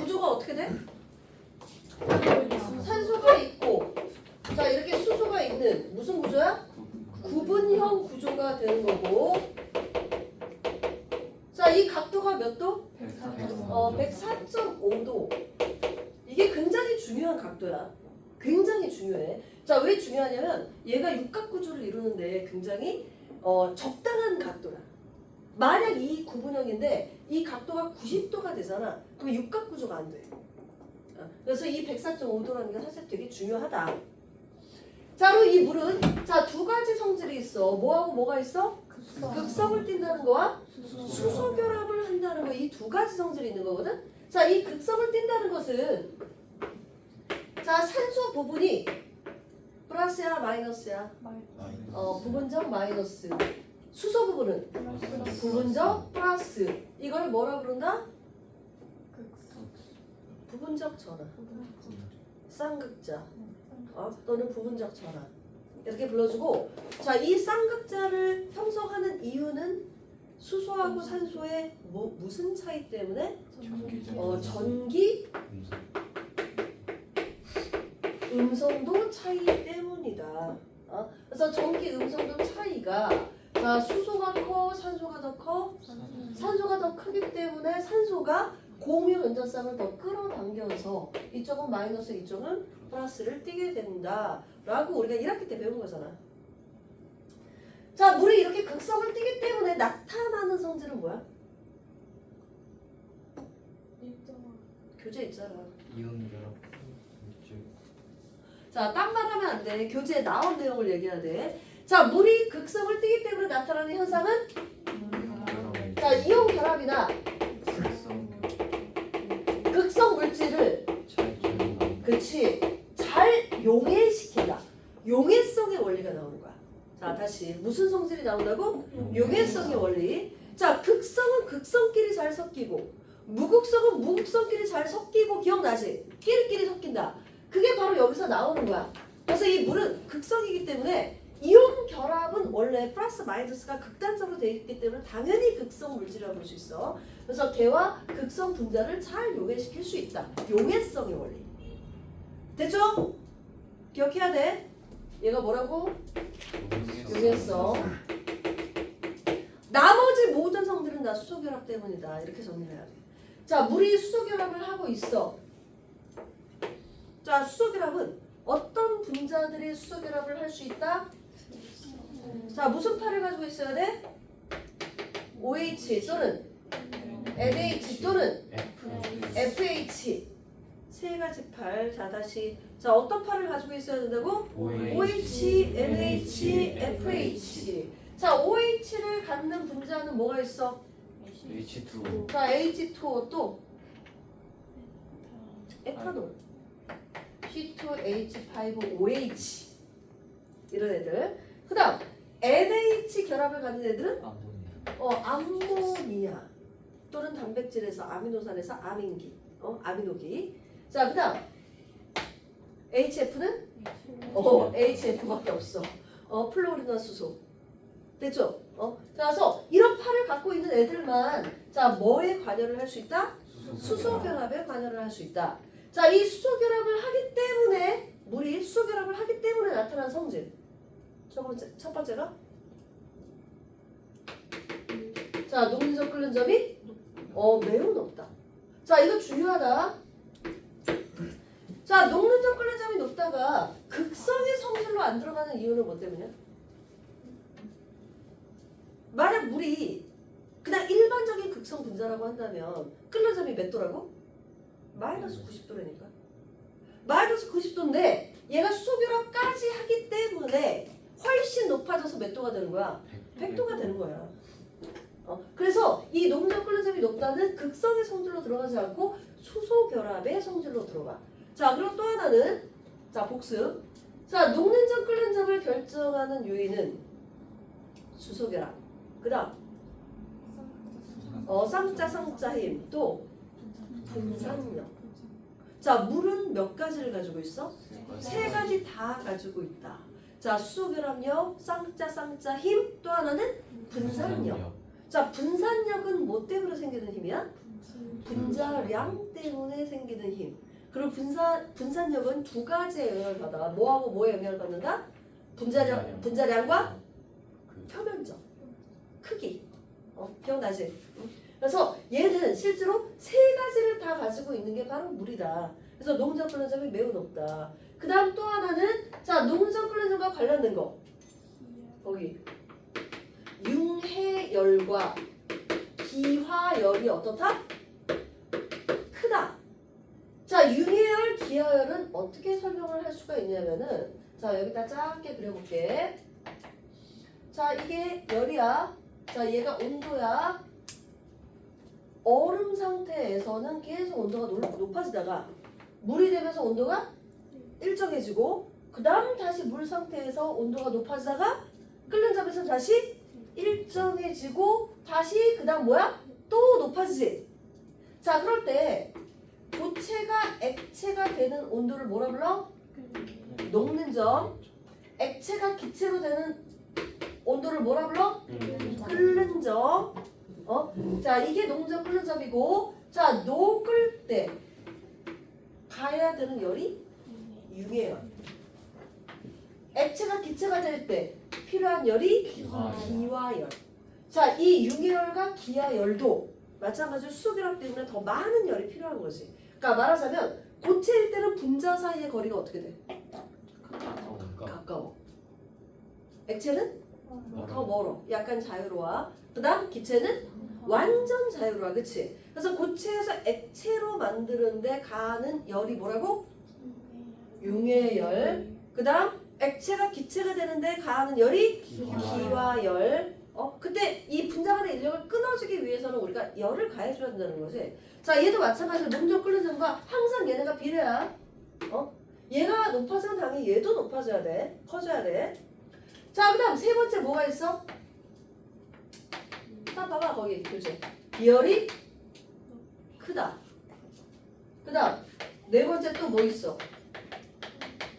구조가 어떻게 돼? 산소가 있고 자 이렇게 수소가 있는 무슨 구조야? 구분형 구조가 되는 거고 자 이 각도가 몇 도? 104.5도. 이게 굉장히 중요한 각도야. 굉장히 중요해. 자 왜 중요하냐면 얘가 육각 구조를 이루는데 굉장히 적당한 각도야. 만약 이 구분형인데 이 각도가 90도가 되잖아. 그럼 육각 구조가 안 돼. 그래서 이 104.5도라는 게 사실 되게 중요하다. 자, 그리고 이 물은 자 두 가지 성질이 있어. 뭐하고 뭐가 있어? 극성을 띈다는 거와 수소 결합을 한다는 거. 이 두 가지 성질이 있는 거거든. 자, 이 극성을 띈다는 것은 자 산소 부분이 플러스야 마이너스야? 부분적 마이너스. 수소 부분은 부분적 플러스. 이걸 뭐라 부른다? 부분적 전하. 쌍극자. 또는 부분적 전하. 이렇게 불러주고 자, 이 쌍극자를 형성하는 이유는 수소하고 산소의 무슨 차이 때문에? 전기 음성도 차이 때문이다. 그래서 전기 음성도 차이가 자, 수소가 커, 산소가 더 커? 산소가 더 크기 때문에 산소가 공유 연전쌍을 더 끌어당겨서 이쪽은 마이너스, 이쪽은 플러스를 띄게 된다. 라고 우리가 1학기 때 배운 거잖아. 자, 물이 이렇게 극성을 띄기 때문에 나타나는 성질은 뭐야? 교재 있잖아. 이온결합. 자, 딴 말 하면 안 돼. 교재에 나온 내용을 얘기해야 돼. 자, 물이 극성을 띄기 때문에 나타나는 현상은 자, 이온 결합이나 극성 물질을 그렇지 잘 용해시킨다. 용해성의 원리가 나오는 거야. 자, 다시 무슨 성질이 나온다고? 용해성의 원리. 자, 극성은 극성끼리 잘 섞이고 무극성은 무극성끼리 잘 섞이고 기억나지? 끼리끼리 섞인다. 그게 바로 여기서 나오는 거야. 그래서 이 물은 극성이기 때문에 이온 결합은 원래 플러스 마이너스가 극단적으로 되어 있기 때문에 당연히 극성 물질이라고 볼 수 있어. 그래서 개와 극성 분자를 잘 용해시킬 수 있다. 용해성의 원리. 됐죠? 기억해야 돼. 얘가 뭐라고? 용해성. 나머지 모든 성들은 다 수소 결합 때문이다. 이렇게 정리를 해야 돼. 자, 물이 수소 결합을 하고 있어. 자, 수소 결합은 어떤 분자들이 수소 결합을 할 수 있다? 자, 무슨 팔을 가지고 있어야 돼? OH 또는 NH 또는 FH. 세 가지 팔. 자, 다시. 자, 어떤 팔을 가지고 있어야 된다고? OH, NH, FH. 자, OH를 갖는 분자는 뭐가 있어? H2O. 자, H2O 또 에탄올. C2H5OH. 이런 애들. 그 다음 NH 결합을 갖는 애들은 암모니아 또는 단백질에서 아미노산에서 아민기, 아미노기. 자, 그 다음 HF는 HF밖에 없어. 플로리나 수소. 됐죠? 자, 그래서 이런 팔을 갖고 있는 애들만 자, 뭐에 관여를 할 수 있다? 수소 결합에 관여를 할 수 있다. 자, 이 수소 결합을 하기 때문에 물이 수소 결합을 하기 때문에 나타난 성질. 첫 번째가 자, 녹는점 끓는 점이 매우 높다. 자, 이거 중요하다. 자, 녹는점 끓는 점이 높다가 극성의 성질로 안 들어가는 이유는 뭐 때문이야? 만약 물이 그냥 일반적인 극성 분자라고 한다면 끓는 점이 몇 도라고? 마이너스 90도라니까. 마이너스 90도인데 얘가 수소 결합까지 하기 때문에 훨씬 높아져서 몇 도가 되는 거야? 100도가 되는 거야. 그래서 이 녹는점 끓는 점이 높다는 극성의 성질로 들어가지 않고 수소 결합의 성질로 들어가. 자, 그럼 또 하나는 자, 복습. 자, 녹는점 끓는 점을 결정하는 요인은 수소 결합. 그다음 쌍자 힘 또 분산력. 자, 물은 몇 가지를 가지고 있어? 세 가지 다 가지고 있다. 자, 수소 결합력, 쌍자 힘, 또 하나는 분산력. 자, 분산력은 뭐 때문에 생기는 힘이야? 분자량 때문에 생기는 힘. 그리고 분산력은 두 가지의 영향을 받아. 뭐하고 뭐에 영향을 받는다? 분자량과 표면적, 크기. 기억나지? 그래서 얘는 실제로 세 가지를 다 가지고 있는 게 바로 물이다. 그래서 농전 끓는점이 매우 높다. 그 다음 또 하나는 자 농전 끓는점과 관련된 거. 거기 융해열과 기화열이 어떻다? 크다. 자 융해열, 기화열은 어떻게 설명을 할 수가 있냐면은 자 여기다 짧게 그려볼게. 자 이게 열이야. 자 얘가 온도야. 얼음 상태에서는 계속 온도가 높아지다가 물이 되면서 온도가 일정해지고 그 다음 다시 물 상태에서 온도가 높아지다가 끓는 점에서 다시 일정해지고 다시 그 다음 뭐야? 또 높아지지. 자 그럴 때 고체가 액체가 되는 온도를 뭐라 불러? 녹는 점. 액체가 기체로 되는 온도를 뭐라 불러? 끓는 점. 자 이게 녹는 끓는 점이고 자 녹을 때 가해야 되는 열이 융해열. 액체가 기체가 될 때 필요한 열이 기화열. 자 이 융해열과 기화열도 마찬가지로 수소결합 때문에 더 많은 열이 필요한 거지. 그러니까 말하자면 고체일 때는 분자 사이의 거리가 어떻게 돼? 가까워. 액체는 더 멀어. 약간 자유로워. 그 다음 기체는 완전 자유로워. 그치? 그래서 고체에서 액체로 만드는데 가는 열이 뭐라고? 융해열. 그 다음 액체가 기체가 되는데 가하는 열이 기화열. 그때 이 분자간의 인력을 끊어주기 위해서는 우리가 열을 가해줘야 된다는 거지. 자 얘도 마찬가지로 농전 끓는 점과 항상 얘네가 비례야. 얘가 높아지면 당연히 얘도 높아져야 돼. 커져야 돼. 자 그 다음 세 번째 뭐가 있어? 자 봐봐 거기 교재. 비열이 크다. 그 다음 네 번째 또 뭐 있어?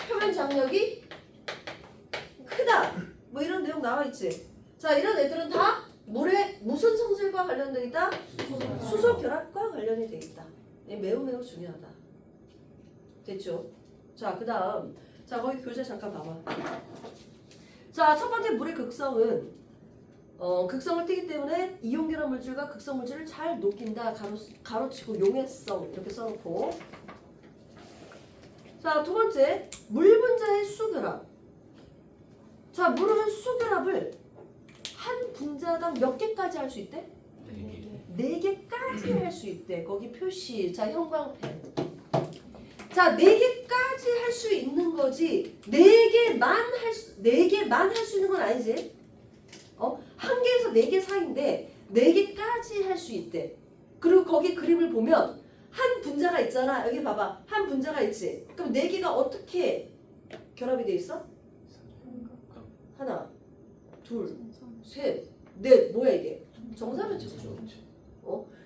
표면 장력이 크다. 뭐 이런 내용 나와 있지. 자 이런 애들은 다 물의 무슨 성질과 관련돼 있다? 수소 결합과 관련이 돼 있다. 매우 매우 중요하다. 됐죠? 자 그 다음 자 거기 교재 잠깐 봐봐. 자 첫 번째 물의 극성은 극성을 띠기 때문에 이온결합 물질과 극성 물질을 잘 녹인다. 가로치고 용해성 이렇게 써놓고. 자 두 번째 물 분자의 수결합. 자 물은 수결합을 한 분자당 몇 개까지 할 수 있대? 4개까지 할 수 있대. 거기 표시. 자 형광펜. 자 4개까지 할 수 있는 거지 4개만 할 수 있는 건 아니지. 한 개에서 4개 사이인데 4개까지 할 수 있대. 그리고 거기 그림을 보면 한 분자가 있잖아. 여기 봐봐. 한 분자가 있지. 그럼 4개가 어떻게 결합이 돼 있어? 하나, 둘, 셋, 넷. 뭐야 이게? 정사면체죠.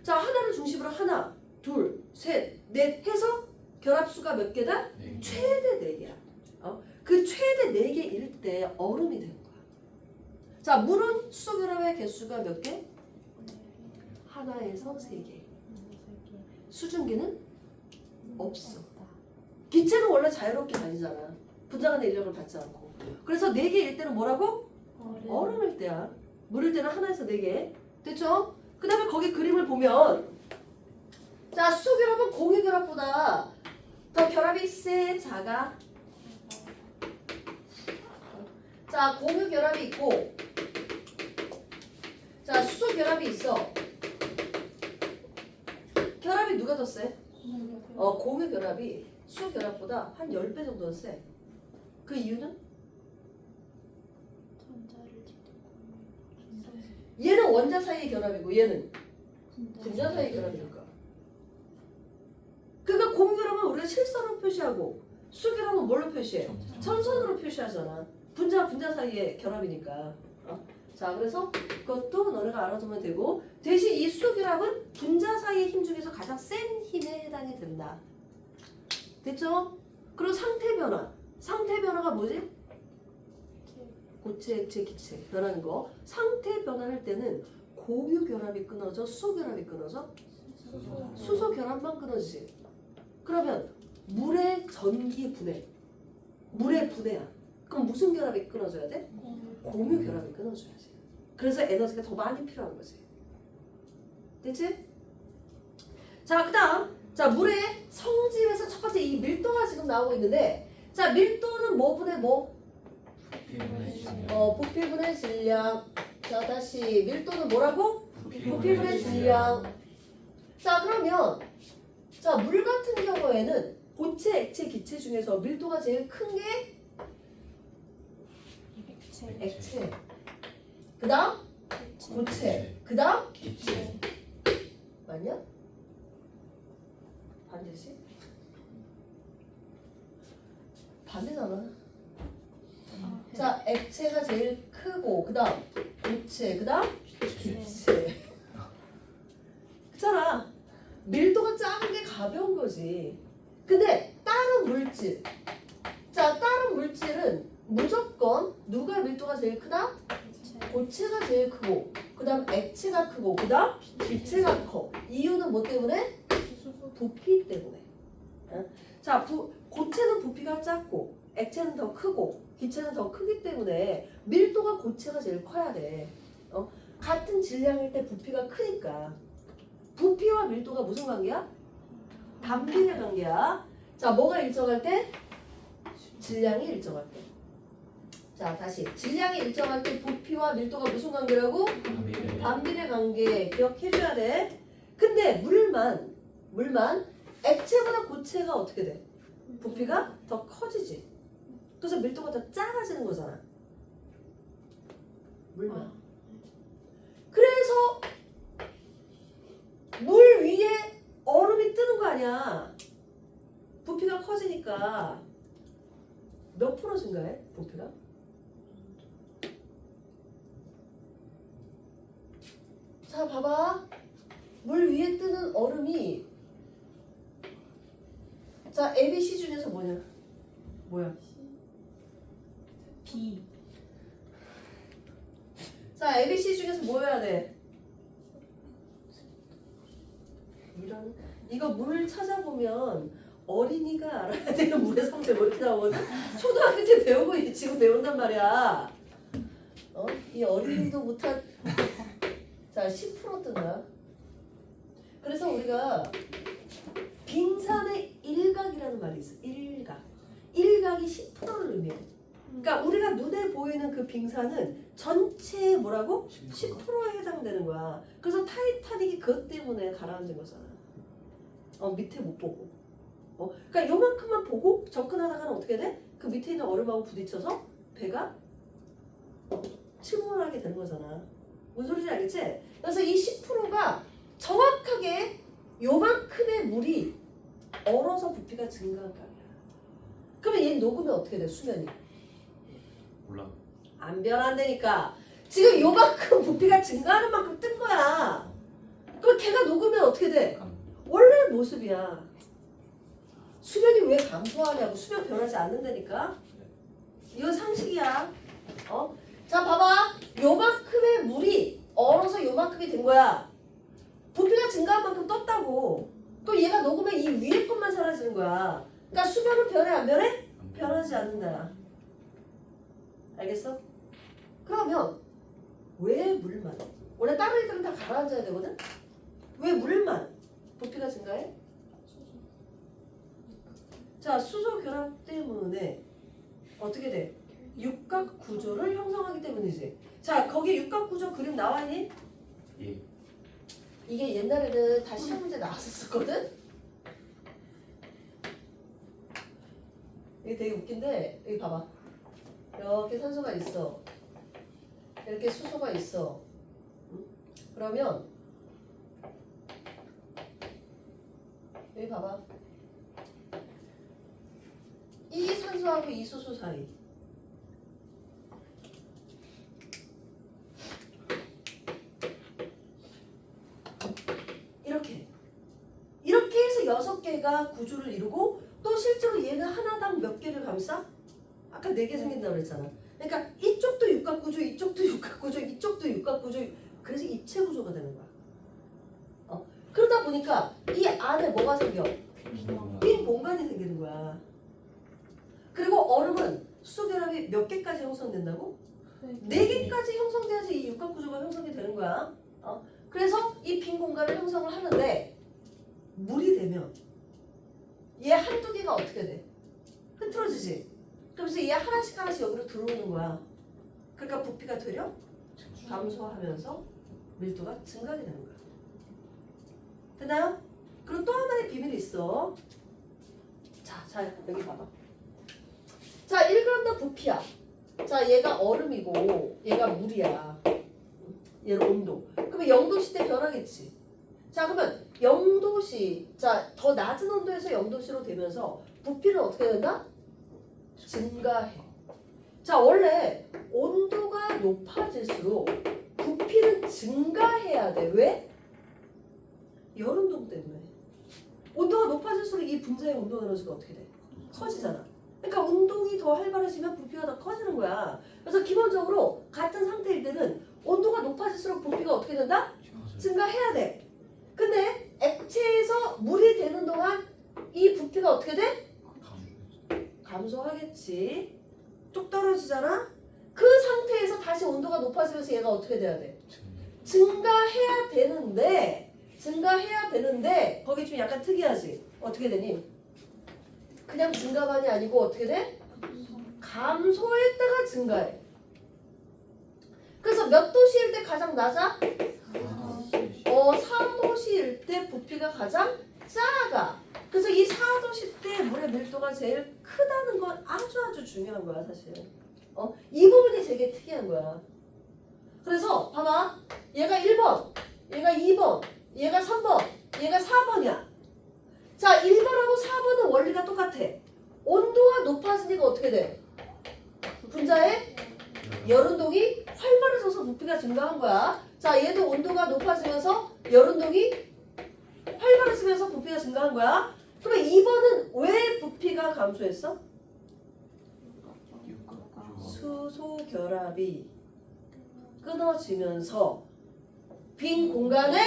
자 하나를 중심으로 하나, 둘, 셋, 넷 해서 결합수가 몇 개다? 최대 4개야. 그 최대 4개일 때 얼음이 되는 거야. 자 물은 수소결합의 개수가 몇 개? 하나에서 3개. 수증기는 없어. 기체는 원래 자유롭게 다니잖아. 분자간의 인력을 받지 않고. 그래서 4개일 때는 뭐라고? 얼음일 때야. 물일 때는 하나에서 4개. 됐죠? 그 다음에 거기 그림을 보면 자 수소결합은 공유결합보다 더 결합이 세, 작아? 자 공유결합이 있고 자 수소결합이 있어. 결합이 누가 더 세? 공유결합이 수소결합보다 한 10배 정도 세. 그 이유는? 얘는 원자 사이의 결합이고 얘는 분자 사이의 결합이니까. 그러니까 공유결합은 우리가 실선으로 표시하고 수결합은 뭘로 표시해? 점선으로 표시하잖아. 분자 사이의 결합이니까. 자 그래서 그것도 너네가 알아두면 되고 대신 이 수결합은 분자 사이의 힘 중에서 가장 센 힘에 해당이 된다. 됐죠? 그리고 상태 변화가 뭐지? 고체, 액체, 기체 변하는 거. 상태 변화할 때는 공유 결합이 끊어져, 수결합이 끊어져? 수소 결합만 끊어지지. 그러면 물의 전기 분해. 물의 분해야. 그럼 무슨 결합이 끊어져야 돼? 공유 결합이 끊어져야지. 그래서 에너지가 더 많이 필요한 거지. 됐지? 자, 그다음 자 물의 성질에서 첫 번째 이 밀도가 지금 나오고 있는데 자 밀도는 뭐 분해 뭐? 부피분의 질량. 자 다시 밀도는 뭐라고? 부피분의 질량. 자 그러면 자 물 같은 경우에는 고체, 액체, 기체 중에서 밀도가 제일 큰 게 액체. 그 다음 고체. 그 다음 기체. 맞냐? 반대지? 반대잖아. 자 액체가 제일 크고 그 다음 고체. 그 다음 기체. 그렇잖아. 밀도가 작은 게 가벼운 거지. 근데 다른 물질. 자 다른 물질은 무조건 누가 밀도가 제일 크다? 고체가 제일 크고 그 다음 액체가 크고 그 다음 기체가 커. 이유는 뭐 때문에? 부피 때문에. 자 고체는 부피가 작고 액체는 더 크고 기체는 더 크기 때문에 밀도가 고체가 제일 커야 돼. 같은 질량일 때 부피가 크니까. 부피와 밀도가 무슨 관계야? 반비례 관계야. 자 뭐가 일정할 때? 질량이 일정할 때. 자 다시 질량이 일정할 때 부피와 밀도가 무슨 관계라고? 반비례 관계. 기억해줘야 돼. 근데 물만 액체보다 고체가 어떻게 돼? 부피가 더 커지지. 그래서 밀도가 더 작아지는 거잖아. 물만. 그래서 물 위에 얼음이 뜨는 거 아니야. 부피가 커지니까 몇 프로 증가해? 부피가? 자 봐봐. 물 위에 뜨는 얼음이 자 A, B, C 중에서 뭐야? B. 자 A, B, C 중에서 뭐 해야 돼? 이거 물 찾아보면 어린이가 알아야 되는 물의 성질 뭐 이렇게 나오거든? 초등학교 때 배운 거 지금 배운단 말이야. 이 어린이도 못한 자 10% 뜬 거야. 그래서 우리가 빙산의 일각이라는 말이 있어. 일각이 10%를 의미해. 그러니까 우리가 눈에 보이는 그 빙산은 전체의 뭐라고? 10%에 해당되는 거야. 그래서 타이타닉이 그것 때문에 가라앉은 거잖아. 밑에 못 보고. 그러니까 요만큼만 보고 접근하다가는 어떻게 돼? 그 밑에 있는 얼음하고 부딪혀서 배가 침몰하게 되는 거잖아. 뭔 소리인지 알겠지? 그래서 이 10%가 정확하게 요만큼의 물이 얼어서 부피가 증가한 거 아니야. 그러면 얘 녹으면 어떻게 돼? 수면이 몰라. 안 변한다니까. 지금 요만큼 부피가 증가하는 만큼 뜬 거야. 그럼 걔가 녹으면 어떻게 돼? 원래 모습이야. 수면이 왜 감소하냐고. 수면 변하지 않는다니까. 이건 상식이야. 자 봐봐. 요만큼의 물이 얼어서 요만큼이 된 거야. 부피가 증가한 만큼 떴다고. 그럼 얘가 녹으면 이 위에 것만 사라지는 거야. 그러니까 수면은 변해 안 변해? 변하지 않는다. 알겠어? 그러면 왜 물만? 원래 다른 애들은 다 가라앉아야 되거든? 왜 물만 부피가 증가해? 자 수소 결합 때문에 어떻게 돼? 육각 구조를 형성하기 때문이지. 자 거기 육각 구조 그림 나와있니? 예. 이게 옛날에는 다 시험 문제 나왔었거든? 이게 되게 웃긴데 여기 봐봐. 이렇게 산소가 있어. 이렇게 수소가 있어. 그러면 여기 봐봐. 이 산소하고 이 수소 사이 이렇게 해서 6개가 구조를 이루고 또 실제로 얘는 하나당 몇 개를 감싸? 아까 4개 생긴다고 그랬잖아. 그러니까 이쪽도 육각구조, 이쪽도 육각구조, 이쪽도 육각구조. 그래서 입체구조가 되는 거야. 그러다 보니까 이 안에 뭐가 생겨? 빈 빈 공간이 생기는 거야. 그리고 얼음은 수소결합이 몇 개까지 형성된다고? 4개까지 형성돼야지 이 육각구조가 형성이 되는 거야. 그래서 이 빈 공간을 형성을 하는데 물이 되면 얘 한두 개가 어떻게 돼? 흐트러지지? 그러면서 얘 하나씩 하나씩 여기로 들어오는 거야. 그러니까 부피가 되려 감소하면서 밀도가 증가하게 되는 거야. 됐나요? 그리고 또 하나의 비밀이 있어. 자 여기 봐봐. 자 1g당 부피야. 자 얘가 얼음이고 얘가 물이야. 얘는 온도. 그러면 0도씨 때 변하겠지. 자 그러면 0도씨, 자 더 낮은 온도에서 0도씨로 되면서 부피는 어떻게 된다? 증가해. 자 원래 온도가 높아질수록 부피는 증가해야 돼. 왜? 열운동 때문에. 온도가 높아질수록 이 분자의 운동 에너지가 어떻게 돼? 커지잖아. 그러니까 운동이 더 활발해지면 부피가 더 커지는 거야. 그래서 기본적으로 같은 상태일 때는 온도가 높아질수록 부피가 어떻게 된다? 증가해야 돼. 근데 액체에서 물이 되는 동안 이 부피가 어떻게 돼? 감소하겠지. 뚝 떨어지잖아. 그 상태에서 다시 온도가 높아지면서 얘가 어떻게 돼야 돼? 증가해야 되는데 거기 좀 약간 특이하지. 어떻게 되니? 그냥 증가만이 아니고 어떻게 돼? 감소했다가 증가해. 그래서 몇 도씨일 때 가장 낮아? 4도씨일 때 부피가 가장 작아. 그래서 이 4도씨 때 물의 밀도가 제일 크다는 건 아주 중요한 거야 사실. 이 부분이 되게 특이한 거야. 그래서 봐봐. 얘가 1번, 얘가 2번, 얘가 3번, 얘가 4번이야. 자 1번하고 4번은 원리가 똑같아. 온도가 높아지니까 어떻게 돼? 분자의 열운동이 활발해져서 부피가 증가한 거야. 자 얘도 온도가 높아지면서 열운동이 활발해지면서 부피가 증가한 거야. 그러면 2번은 왜 부피가 감소했어? 수소 결합이 끊어지면서 빈 공간에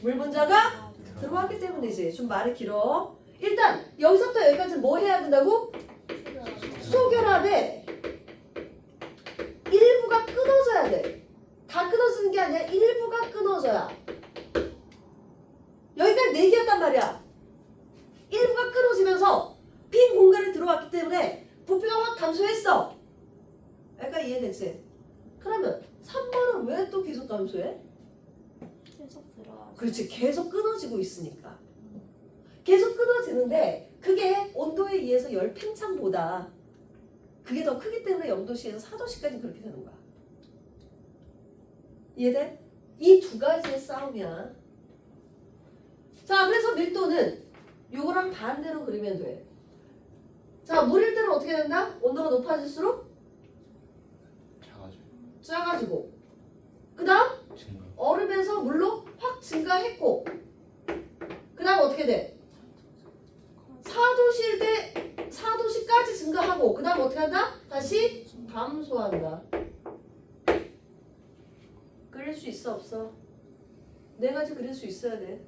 물 분자가 들어왔기 때문이지. 좀 말이 길어. 일단 여기서부터 여기까지 뭐 해야 된다고? 수소 결합에 일부가 끊어져야 돼. 다 끊어지는 게 아니라 일부가 끊어져야. 여기까지 4개였단 말이야. 일부가 끊어지면서 빈 공간에 들어왔기 때문에 부피가 확 감소했어. 약간 이해됐지? 그러면 3번은 왜 또 계속 감소해? 계속 들어와. 그렇지. 계속 끊어지고 있으니까. 계속 끊어지는데 그게 온도에 의해서 열 팽창보다 그게 더 크기 때문에 0도씨에서 4도씨까지 그렇게 되는 거야. 이해돼? 이 두 가지의 싸움이야. 자, 그래서 밀도는 요거랑 반대로 그리면 돼. 자, 물일 때는 어떻게 된다? 온도가 높아질수록 작아지고 그 다음 얼음에서 물로 확 증가했고 그 다음 어떻게 돼? 4도씨일 때 4도씨까지 증가하고 그 다음 어떻게 한다? 다시 감소한다. 그릴 수 있어 없어? 4가지 그릴 수 있어야 돼.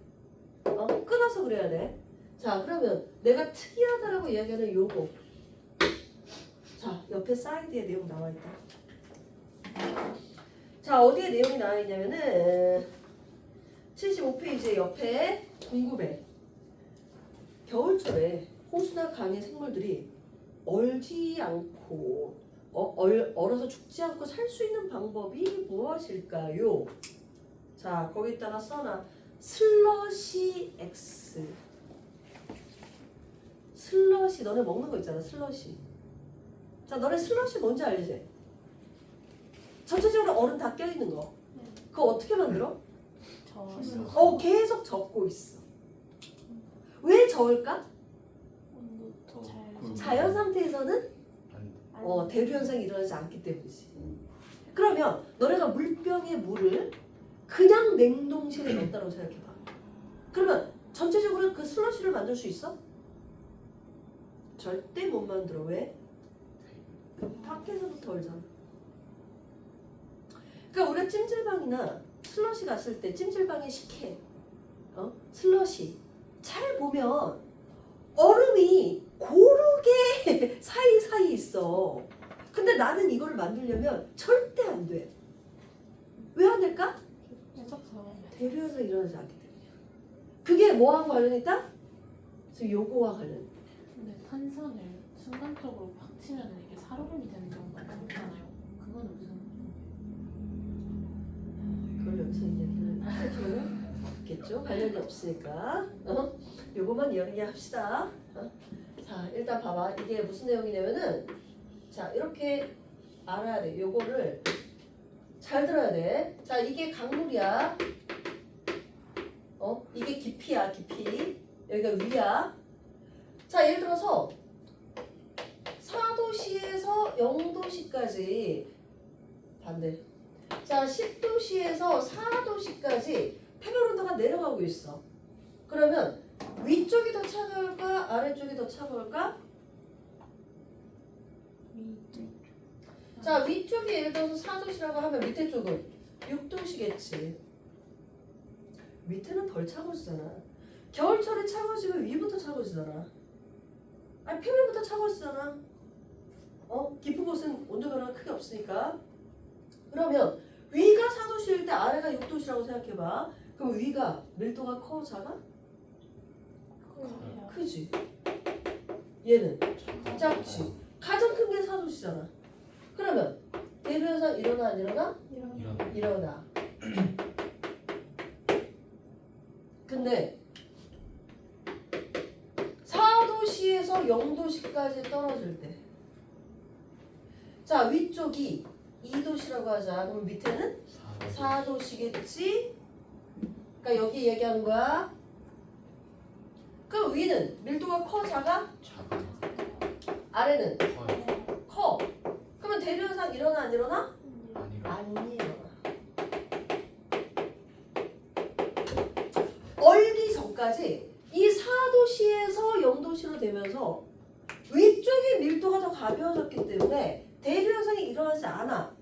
끊어서 그래야 돼. 자 그러면 내가 특이하다라고 이야기하는 요거. 자 옆에 사이드에 내용 나와있다. 자 어디에 내용이 나와있냐면은 75페이지에 옆에 궁금해. 겨울철에 호수나 강의 생물들이 얼지 않고 얼어서 죽지 않고 살 수 있는 방법이 무엇일까요? 자 거기다가 써놔. 슬러시 X. 슬러시 너네 먹는 거 있잖아. 슬러시. 자 너네 슬러시 뭔지 알지? 전체적으로 얼음 다 껴있는 거. 그거 어떻게 만들어? 계속 젖고 있어. 왜 저을까? 자연 상태에서는 대류 현상이 일어나지 않기 때문이지. 그러면 너네가 물병에 물을 그냥 냉동실에 넣었다고 생각해봐. 그러면 전체적으로 그 슬러시를 만들 수 있어? 절대 못 만들어. 왜? 밖에서부터 얼잖아. 그러니까 우리가 찜질방이나 슬러시 갔을 때 찜질방이 식혜. 슬러시. 잘 보면 얼음이 고르게 사이사이 있어. 근데 나는 이걸 만들려면 절대 안 돼. 왜 안 될까? 해석사가 대류에서 일어나지 않기 때문이야. 그게 뭐하고 관련이 있다? 그래서 요거와 관련. 근데 탄산을 순간적으로 팍 치면 이게 살얼음이 되는 경우가 많잖아요. 그거는 무슨 그걸 여기서 이야기를 할 필요는 없겠죠? 관련이 없으니까. 요거만 이야기합시다. 자, 일단 봐봐. 이게 무슨 내용이냐면은, 자, 이렇게 알아야 돼. 요거를 잘 들어야 돼. 자, 이게 강물이야. 이게 깊이야, 깊이. 여기가 위야. 자, 예를 들어서 4도씨에서 0도씨까지 반대. 자, 10도씨에서 4도씨까지 표면 온도가 내려가고 있어. 그러면 위쪽이 더 차가울까? 아래쪽이 더 차가울까? 자, 위쪽이 예를 들어서 4도씨라고 하면 밑에 쪽은 6도씨겠지. 밑에는 덜 차가워지잖아. 겨울철에 차가워지면 위부터 차가워지잖아. 아니, 표면부터 차가워지잖아. 깊은 곳은 온도 변화가 크게 없으니까. 그러면 위가 4도씨일 때 아래가 6도씨라고 생각해봐. 그럼 위가 밀도가 커, 작아? 크지. 얘는 작지. 가장 큰 게 4도씨잖아. 그러면 대류 현상 일어나 안 일어나? 이런. 일어나. 근데 4도씨에서 0도씨까지 떨어질 때, 자, 위쪽이 2도씨라고 하자. 그럼 밑에는 4도씨겠지? 그러니까 여기 얘기하는 거야. 그럼 위는 밀도가 커, 작아? 작아. 아래는 커요. 커. 그러면 대류 현상 일어나 안 일어나? 아니라. 안 일어나. 얼기 전까지 이 4도씨에서 0도씨로 되면서 위쪽의 밀도가 더 가벼워졌기 때문에 대류 현상이 일어나지 않아.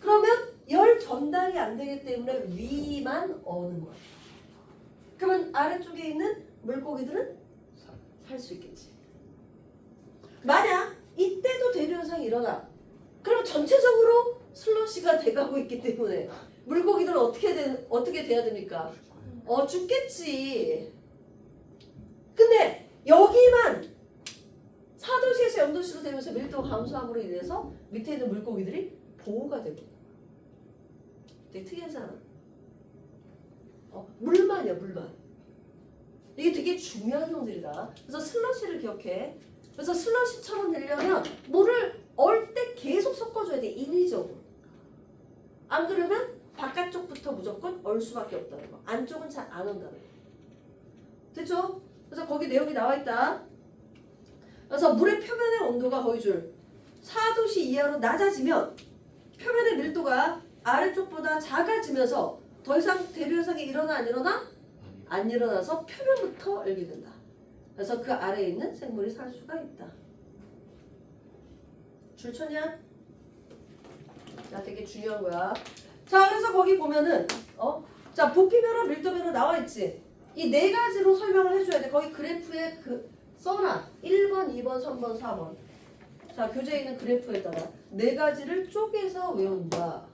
그러면 열 전달이 안 되기 때문에 위만 어는 거야. 그러면 아래쪽에 있는 물고기들은 살 수 있겠지. 만약 이때도 대류 현상이 일어나. 그럼 전체적으로 슬러시가 돼가고 있기 때문에 물고기들은 어떻게 돼야 됩니까? 죽겠지. 근데 여기만 4도씨에서 0도씨로 되면서 밀도가 감소함으로 인해서 밑에 있는 물고기들이 보호가 되고. 되게 특이하지 않아? 물만이야, 물만. 이게 되게 중요한 성질이다. 그래서 슬러시를 기억해. 그래서 슬러시처럼 되려면 물을 얼 때 계속 섞어줘야 돼, 인위적으로. 안 그러면 바깥쪽부터 무조건 얼 수밖에 없다는 거. 안쪽은 잘 안 온다는 거. 됐죠? 그래서 거기 내용이 나와 있다. 그래서 물의 표면의 온도가 거의 줄 4도씨 이하로 낮아지면 표면의 밀도가 아래쪽보다 작아지면서 더 이상 대류 현상이 일어나 안 일어나? 안 일어나서 표면부터 얼게 된다. 그래서 그 아래에 있는 생물이 살 수가 있다. 줄 쳤냐? 자, 되게 중요한 거야. 자, 그래서 거기 보면은 자, 부피 변화, 밀도 변화 나와 있지. 이 네 가지로 설명을 해줘야 돼. 거기 그래프에 써놔. 1번, 2번, 3번, 4번. 자, 교재에 있는 그래프에다가 네 가지를 쪼개서 외운다.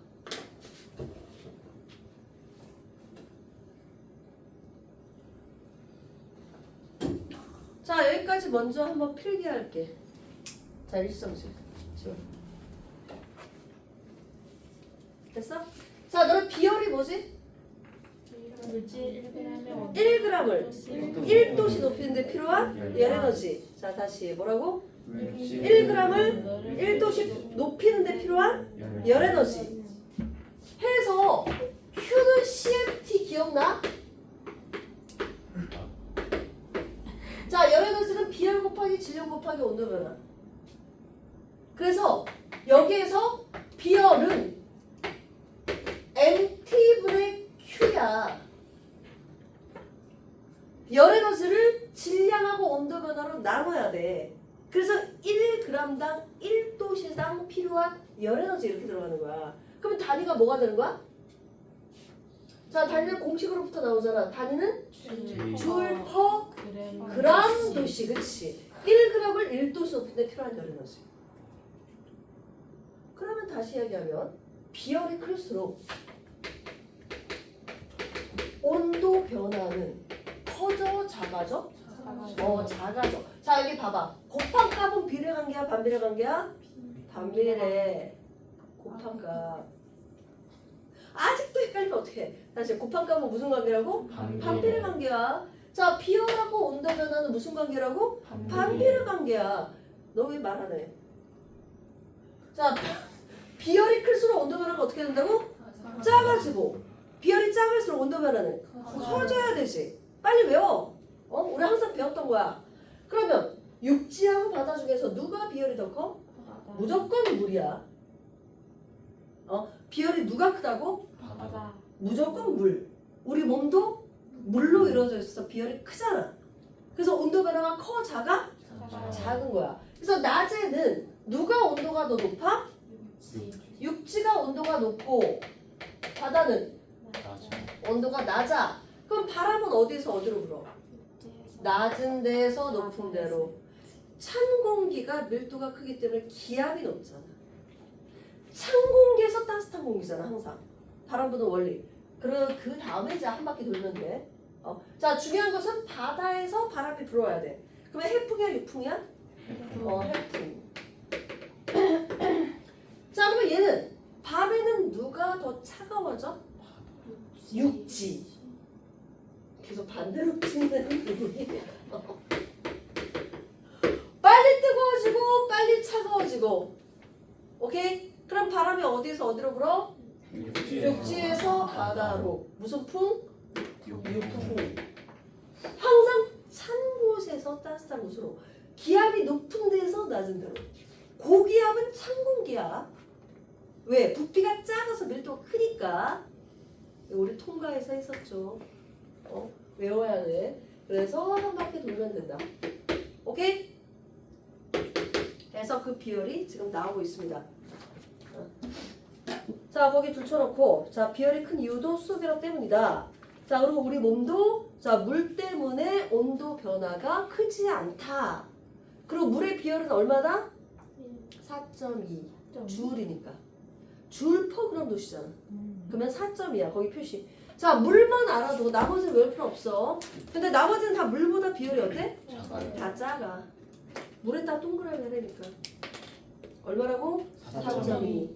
자, 여기까지 먼저 한번 필기할게. 자, 일성질. 지금. 됐어? 자, 너는 비열이 뭐지? 물질 1g에 1g을 1도씨 높이는데 필요한 열 에너지. 자, 다시 뭐라고? 1g을 1도씨 높이는데 필요한 열 에너지. 해서 Q는 CMT 기억나? 자, 열 에너지는 비열 곱하기 질량 곱하기 온도 변화. 그래서 여기에서 비열은 MT분의 Q야. 열 에너지를 질량하고 온도 변화로 나눠야 돼. 그래서 1g당 1도씨당 필요한 열 에너지 이렇게 들어가는 거야. 그럼 단위가 뭐가 되는 거야? 자, 단위는 공식으로부터 나오잖아. 단위는 줄. 줄 퍼 그램. 그람 도시, 그치? 1g을 1도수 높은데 필요한 열의 에너지. 그러면 다시 이야기하면 비열이 클수록 온도 변화는 커져, 작아져? 작아져. 자, 여기 봐봐. 곱한 값은 비례 관계야, 반비례 관계야? 반비례. 곱한 값. 아직도 헷갈리면 어떡해? 다시 곱한 값은 무슨 관계라고? 반비례 관계야. 자, 비열하고 온도 변화는 무슨 관계라고? 반비례 관계야. 너 왜 말 안 해? 자, 비열이 클수록 온도 변화가 어떻게 된다고? 작아지고. 비열이 작을수록 온도 변화는 커져야 되지. 빨리 외워. 우리 항상 배웠던 거야. 그러면 육지하고 바다 중에서 누가 비열이 더 커? 무조건 물이야. 비열이 누가 크다고? 바다. 무조건 물. 우리 몸도 물로 이루어져 있어서 비열이 크잖아. 그래서 온도 변화가 커, 작아? 작은 거야. 그래서 낮에는 누가 온도가 더 높아? 육지가 온도가 높고 바다는 온도가 낮아. 그럼 바람은 어디서 어디로 불어? 낮은 데에서 높은 데로. 찬 공기가 밀도가 크기 때문에 기압이 높잖아. 찬 공기에서 따뜻한 공기잖아, 항상. 바람 부는 원리. 그 다음에 이제 한 바퀴 돌면 돼. 자, 중요한 것은 바다에서 바람이 불어야 돼. 그러면 해풍이야, 육풍이야? 해풍. 자, 그러면 얘는 밤에는 누가 더 차가워져? 육지. 계속 반대로 치는 부분이. 빨리 뜨거워지고 빨리 차가워지고. 오케이? 그럼 바람이 어디서 어디로 불어? 육지에서 바다로. 무슨 풍? 육풍. 항상 찬 곳에서 따뜻한 곳으로. 기압이 높은 데서 낮은 데로. 고기압은 찬 공기야. 왜? 부피가 작아서 밀도가 크니까. 우리 통과해서 했었죠. 외워야 돼. 그래서 한 바퀴 돌면 된다. 오케이? 그래서 그 비열이 지금 나오고 있습니다. 자, 거기 줄쳐놓고, 자, 비열이 큰 이유도 수소변화 때문이다. 자, 그리고 우리 몸도, 자, 물 때문에 온도 변화가 크지 않다. 그리고 물의 비열은 얼마다? 4.2 줄이니까. 줄 퍼 그램 도시잖아. 그러면 4.2야. 거기 표시. 자, 물만 알아도 나머지는 외울 필요 없어. 근데 나머지는 다 물보다 비율이 어때? 다 작아. 물에다 동그라미 하라니까. 얼마라고? 4.2.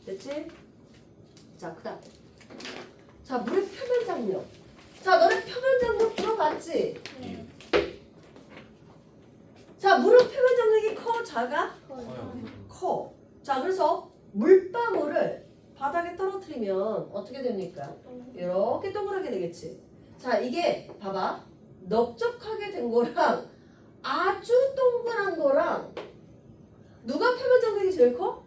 됐지? 자, 그 다음. 자, 물의 표면 장력. 자, 너네 표면 장력 들어봤지? 자, 물의 표면 장력이 커, 작아? 커. 자, 그래서 물방울을 바닥에 떨어뜨리면 어떻게 됩니까? 이렇게 동그랗게 되겠지. 자, 이게 봐봐. 넓적하게 된 거랑 아주 동그란 거랑 누가 표면 장력이 제일 커?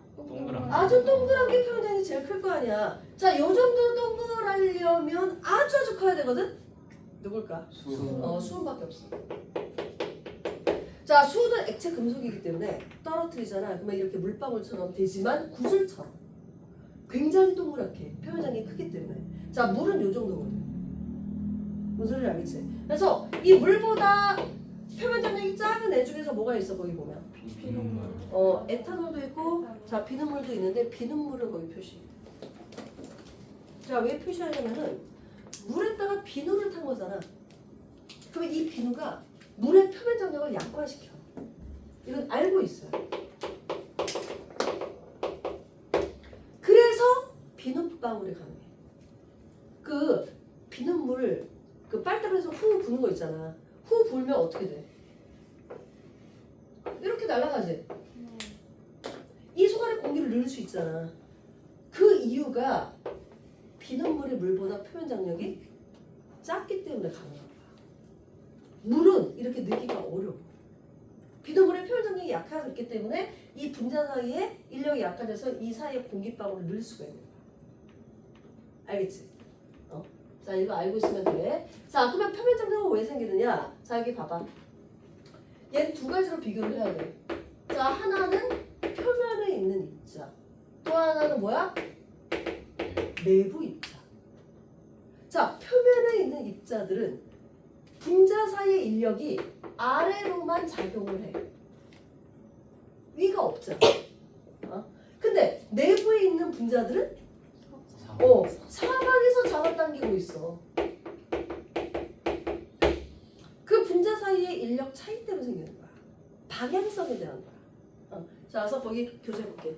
아주 동그란 게 표면 장력이 제일 클 거 아니야. 자, 요 정도 동그라려면 아주 커야 되거든? 누굴까? 수은밖에 없어. 자, 수은은 액체 금속이기 때문에 떨어뜨리잖아. 그러면 이렇게 물방울처럼 되지만 구슬처럼 굉장히 동그랗게 표면 장력이 크기 때문에. 자, 물은 요 정도거든. 무슨 소리인지 알겠지? 그래서 이 물보다 표면 장력이 작은 애 중에서 뭐가 있어? 거기 보면 에탄올도 있고, 자, 비눗물도 있는데 비눗물은 거기 표시. 자, 왜 표시하냐면은 물에다가 비누를 탄 거잖아. 그러면 이 비누가 물의 표면 장력을 약화시켜. 이건 알고 있어요. 그래서 비눗방울이 가능해. 그 비눗물 그 빨대로 후 부는 거 있잖아. 후 불면 어떻게 돼? 이렇게 날아가지. 이 속안에 공기를 넣을 수 있잖아. 그 이유가 비눗물이 물보다 표면 장력이 작기 때문에 가능한 거야. 물은 이렇게 넣기가 어려워. 비눗물의 표면 장력이 약하기 때문에 이 분자 사이에 인력이 약화돼서 이 사이에 공기방울을 넣을 수가 있는 거야. 알겠지? 자, 이거 알고 있으면 돼. 자, 그러면 표면 장력은 왜 생기느냐? 자, 여기 봐봐. 얘는 두 가지로 비교를 해야 돼. 자, 하나는 표면에 있는 입자. 또 하나는 뭐야? 내부 입자. 자, 표면에 있는 입자들은 분자 사이의 인력이 아래로만 작용을 해. 위가 없잖아. 근데 내부에 있는 분자들은 사방에서 잡아당기고 있어. 그 분자 사이의 인력 차이 때문에 생기는 거야. 방향성에 대한 거야. 자, 그래서 거기 교재해볼게.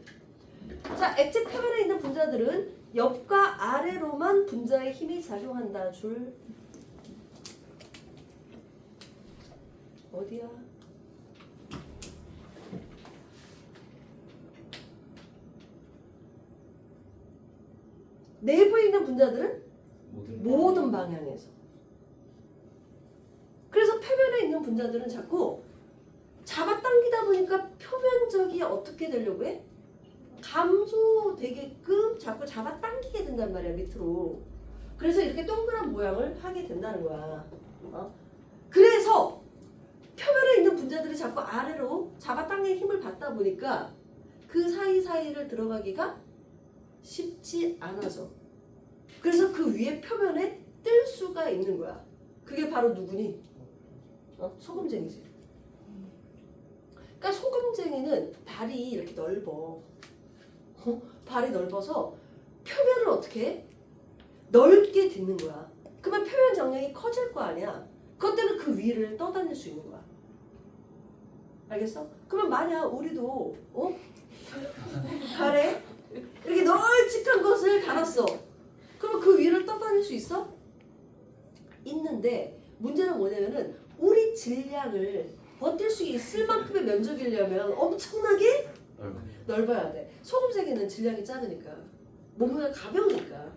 자, 액체 표면에 있는 분자들은 옆과 아래로만 분자의 힘이 작용한다. 줄 어디야? 내부에 있는 분자들은 모든 방향에서. 그래서 표면에 있는 분자들은 자꾸 잡아당기다 보니까 표면적이 어떻게 되려고 해? 감소되게끔 자꾸 잡아당기게 된단 말이야, 밑으로. 그래서 이렇게 동그란 모양을 하게 된다는 거야. 그래서 표면에 있는 분자들이 자꾸 아래로 잡아당기는 힘을 받다 보니까 그 사이사이를 들어가기가 쉽지 않아서. 그래서 그 위에 표면에 뜰 수가 있는 거야. 그게 바로 누구니? 소금쟁이지. 그러니까 소금쟁이는 발이 이렇게 넓어. 발이 넓어서 표면을 어떻게 해? 넓게 딛는 거야. 그러면 표면 정량이 커질 거 아니야. 그것 때문에 그 위를 떠다닐 수 있는 거야. 알겠어? 그러면 만약 우리도 발에 이렇게 널찍한 것을 달았어. 그러면 그 위를 떠다닐 수 있어? 있는데 문제는 뭐냐면은 우리 질량을 버틸 수 있을 만큼의 면적이려면 엄청나게 넓어야 돼. 소금쟁이는 질량이 작으니까 몸무게가 가벼우니까.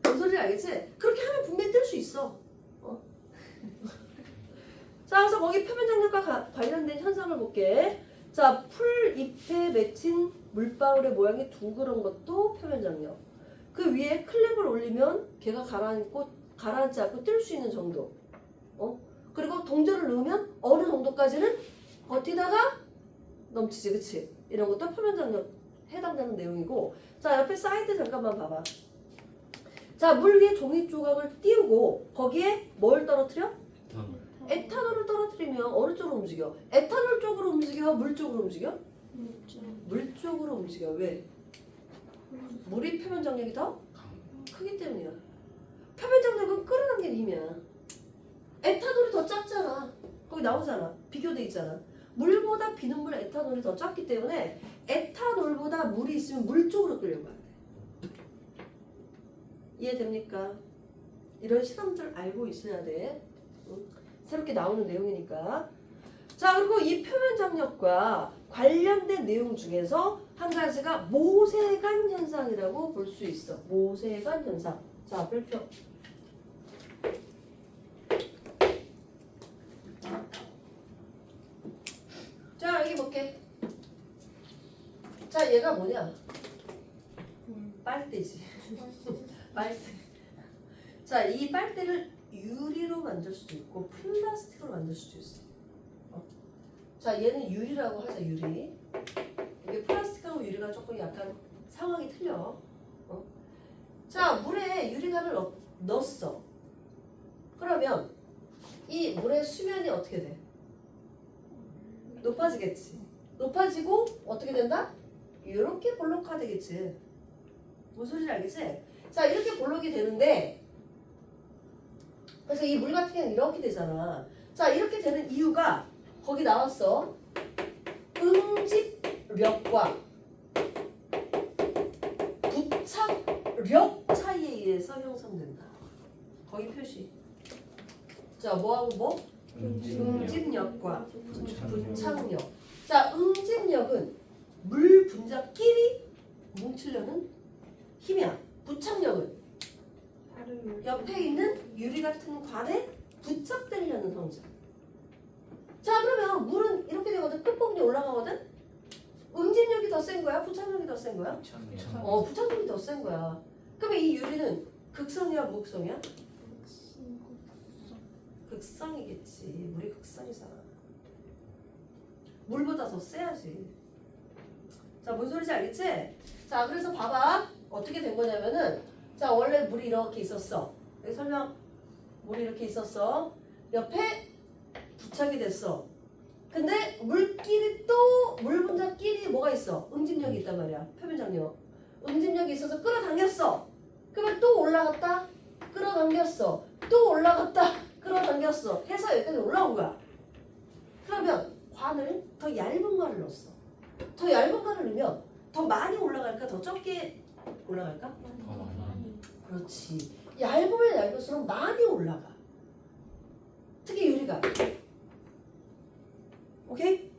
뭔 소리인지 알겠지? 그렇게 하면 분명히 뜰 수 있어. 자, 그래서 거기 표면 장력과 관련된 현상을 볼게. 자, 풀 잎에 맺힌 물방울의 모양이 둥그런 것도 표면 장력. 그 위에 클랩을 올리면 걔가 가라앉지 않고 뜰 수 있는 정도. 그리고 동전을 넣으면 어느 정도까지는 버티다가 넘치지, 그치? 이런 것도 표면 장력 해당되는 내용이고. 자, 옆에 사이드 잠깐만 봐봐. 자, 물 위에 종이 조각을 띄우고 거기에 뭘 떨어뜨려? 에탄올을 떨어뜨리면 어느 쪽으로 움직여? 에탄올 쪽으로 움직여? 물 쪽으로 움직여? 물 쪽으로 움직여. 왜? 물이 표면 장력이 더 크기 때문이야. 표면 장력은 끌어당기는 힘이야. 에탄올이 더 작잖아. 거기 나오잖아. 비교돼 있잖아. 물보다 비눗물 에탄올이 더 작기 때문에 에탄올보다 물이 있으면 물 쪽으로 끌려가야 돼. 이해됩니까? 이런 실험들 알고 있어야 돼. 새롭게 나오는 내용이니까. 자, 그리고 이 표면 장력과 관련된 내용 중에서 한 가지가 모세관 현상이라고 볼 수 있어. 모세관 현상. 자, 별표. 자, 여기 볼게. 자, 얘가 뭐냐? 빨대지. 빨대. 자, 이 빨대를 유리로 만들 수도 있고 플라스틱으로 만들 수도 있어. 자, 얘는 유리라고 하자. 유리. 이게 플라스틱하고 유리가 조금 약간 상황이 틀려. 자, 물에 유리관을 넣었어. 그러면 이 물의 수면이 어떻게 돼? 높아지겠지. 높아지고 어떻게 된다? 이렇게 볼록화 되겠지. 무슨 소리인지 알겠지? 자, 이렇게 볼록이 되는데, 그래서 이 물 같은 경우는 이렇게 되잖아. 자, 이렇게 되는 이유가 거기 나왔어. 응집력과 부착력 차이에 의해서 형성된다. 거기 표시. 자, 뭐하고 뭐? 응집력과 부착력. 자, 응집력은 물 분자끼리 뭉치려는 힘이야. 부착력은 옆에 있는 유리 같은 관에 부착되려는 성질. 자, 그러면 물은 이렇게 되거든. 끝부분이 올라가거든. 응집력이 더 센 거야? 부착력이 더 센 거야? 부착력이 더 센 거야. 그러면 이 유리는 극성이야, 무극성이야? 극성이겠지. 물이 극성이잖아. 물보다 더 세야지. 자, 뭔 소리인지 알겠지? 자, 그래서 봐봐. 어떻게 된 거냐면은, 자, 원래 물이 이렇게 있었어. 여기 설명. 물이 이렇게 있었어. 옆에 부착이 됐어. 근데 물끼리 또 물 분자끼리 뭐가 있어? 응집력이 있단 말이야. 표면 장력. 응집력이 있어서 끌어당겼어. 그러면 또 올라갔다. 끌어당겼어. 또 올라갔다. 끌어당겼어. 해서 여기까지 올라온 거야. 그러면 관을 더 얇은 관을 넣었어. 더 얇은 관을 넣으면 더 많이 올라갈까? 더 적게 올라갈까? 더 많이. 그렇지. 얇으면 얇을수록 많이 올라가. 특히 유리가. 오케이?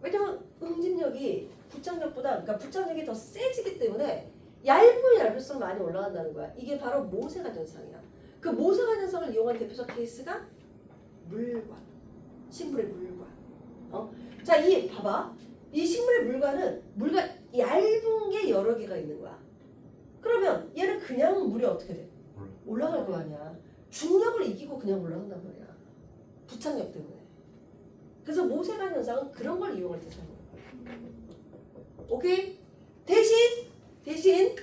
왜냐면 응집력이 부착력보다, 그러니까 부착력이 더 세지기 때문에 얇으면 얇을수록 많이 올라간다는 거야. 이게 바로 모세관 현상이야. 그 모세관 현상을 이용한 대표적 케이스가 물관. 식물의 물관. 자, 이 봐봐. 이 식물의 물관은 물과 얇은 게 여러 개가 있는 거야. 그러면 얘는 그냥 물이 어떻게 돼? 올라갈 거 아니야. 중력을 이기고 그냥 올라간단 말이야. 부착력 때문에. 그래서 모세관 현상은 그런 걸 이용할 때 사용하는 거야. 오케이? 대신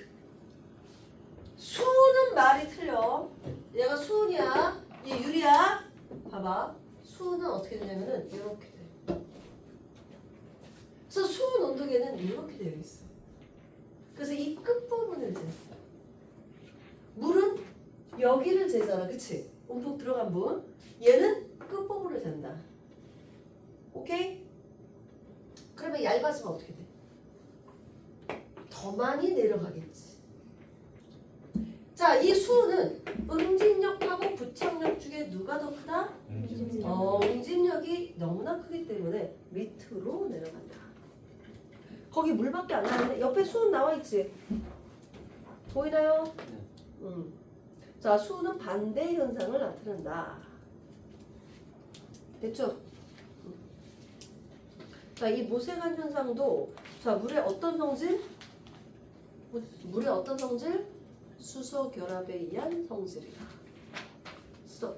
수은 말이 틀려. 얘가 수은이야. 얘 유리야. 봐봐. 수은은 어떻게 되냐면은 이렇게 돼. 그래서 수은 온도계는 이렇게 되어 있어. 그래서 이 끝부분을 재. 물은 여기를 재잖아. 그치? 움푹 들어간 분. 얘는 끝부분을 잰다. 오케이? 그러면 얇아지면 어떻게 돼? 더 많이 내려가겠지. 자, 이 수는 응집력하고 부착력 중에 누가 더 크다? 응집력이 너무나 크기 때문에 밑으로 내려간다. 거기 물밖에 안 나는데 옆에 수은 나와 있지? 보이나요? 자, 수는 반대 현상을 나타낸다. 됐죠? 자, 이 모세관 현상도 자, 물의 어떤 성질? 물의 어떤 성질? 수소 결합에 의한 성질이다. 수소